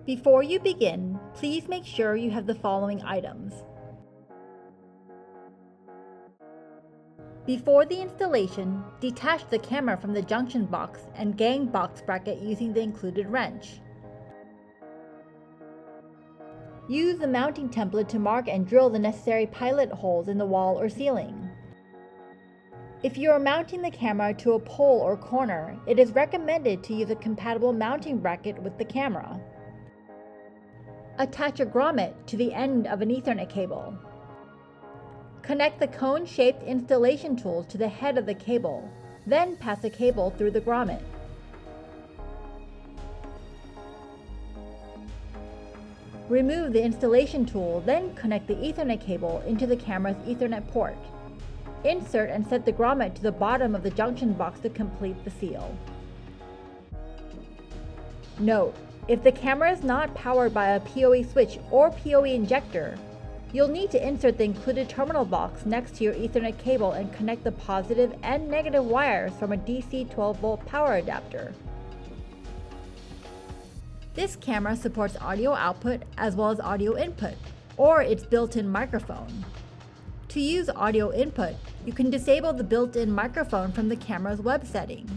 Before you begin, please make sure you have the following items. Before the installation, detach the camera from the junction box and gang box bracket using the included wrench. Use the mounting template to mark and drill the necessary pilot holes in the wall or ceiling. If you are mounting the camera to a pole or corner, it is recommended to use a compatible mounting bracket with the camera. Attach a grommet to the end of an Ethernet cable. Connect the cone-shaped installation tools to the head of the cable, then pass the cable through the grommet. Remove the installation tool, then connect the Ethernet cable into the camera's Ethernet port. Insert and set the grommet to the bottom of the junction box to complete the seal. Note: if the camera is not powered by a PoE switch or PoE injector, you'll need to insert the included terminal box next to your Ethernet cable and connect the positive and negative wires from a DC 12-volt power adapter. This camera supports audio output as well as audio input, or its built-in microphone. To use audio input, you can disable the built-in microphone from the camera's web setting.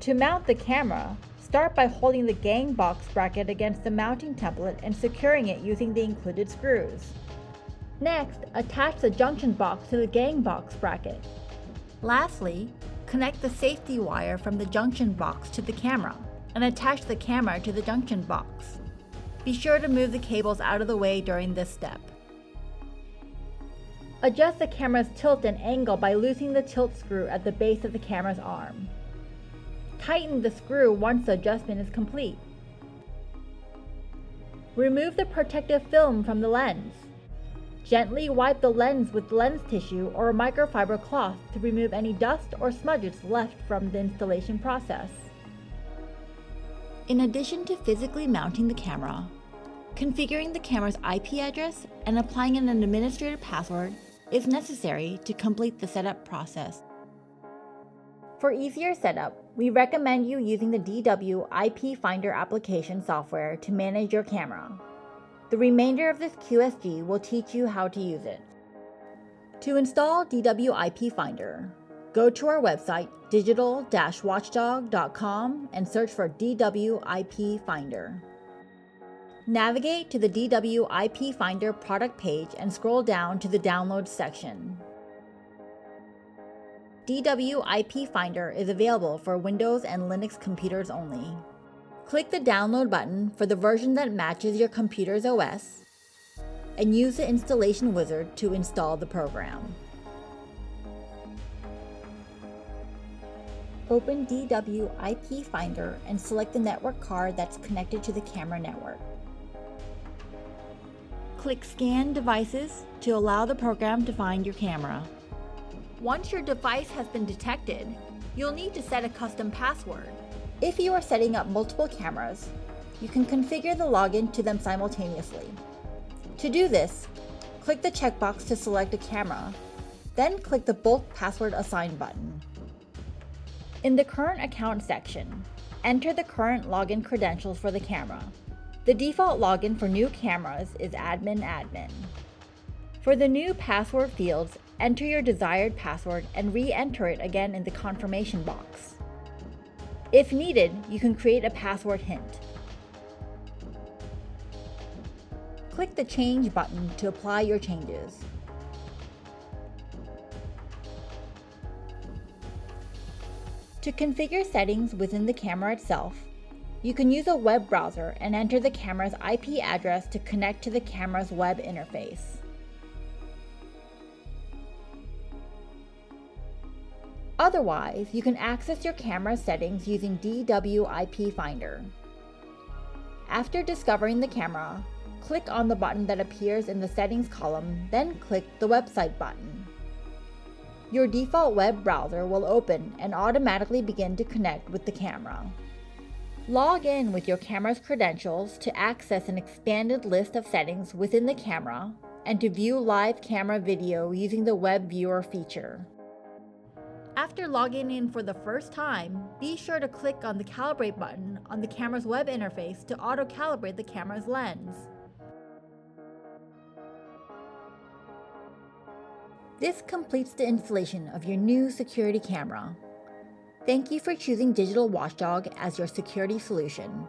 To mount the camera, start by holding the gang box bracket against the mounting template and securing it using the included screws. Next, attach the junction box to the gang box bracket. Lastly, connect the safety wire from the junction box to the camera and attach the camera to the junction box. Be sure to move the cables out of the way during this step. Adjust the camera's tilt and angle by loosening the tilt screw at the base of the camera's arm. Tighten the screw once the adjustment is complete. Remove the protective film from the lens. Gently wipe the lens with lens tissue or a microfiber cloth to remove any dust or smudges left from the installation process. In addition to physically mounting the camera, configuring the camera's IP address and applying an administrator password is necessary to complete the setup process. For easier setup, we recommend you using the DW IP Finder application software to manage your camera. The remainder of this QSG will teach you how to use it. To install DW IP Finder, go to our website digital-watchdog.com and search for DW IP Finder. Navigate to the DW IP Finder product page and scroll down to the Downloads section. DW IP Finder is available for Windows and Linux computers only. Click the Download button for the version that matches your computer's OS, and use the installation wizard to install the program. Open DW IP Finder and select the network card that's connected to the camera network. Click Scan Devices to allow the program to find your camera. Once your device has been detected, you'll need to set a custom password. If you are setting up multiple cameras, you can configure the login to them simultaneously. To do this, click the checkbox to select a camera, then click the Bulk Password Assign button. In the Current Account section, enter the current login credentials for the camera. The default login for new cameras is admin. For the new password fields, enter your desired password and re-enter it again in the confirmation box. If needed, you can create a password hint. Click the Change button to apply your changes. To configure settings within the camera itself, you can use a web browser and enter the camera's IP address to connect to the camera's web interface. Otherwise, you can access your camera settings using DW IP Finder. After discovering the camera, click on the button that appears in the Settings column, then click the Website button. Your default web browser will open and automatically begin to connect with the camera. Log in with your camera's credentials to access an expanded list of settings within the camera and to view live camera video using the Web Viewer feature. After logging in for the first time, be sure to click on the Calibrate button on the camera's web interface to auto-calibrate the camera's lens. This completes the installation of your new security camera. Thank you for choosing Digital Watchdog as your security solution.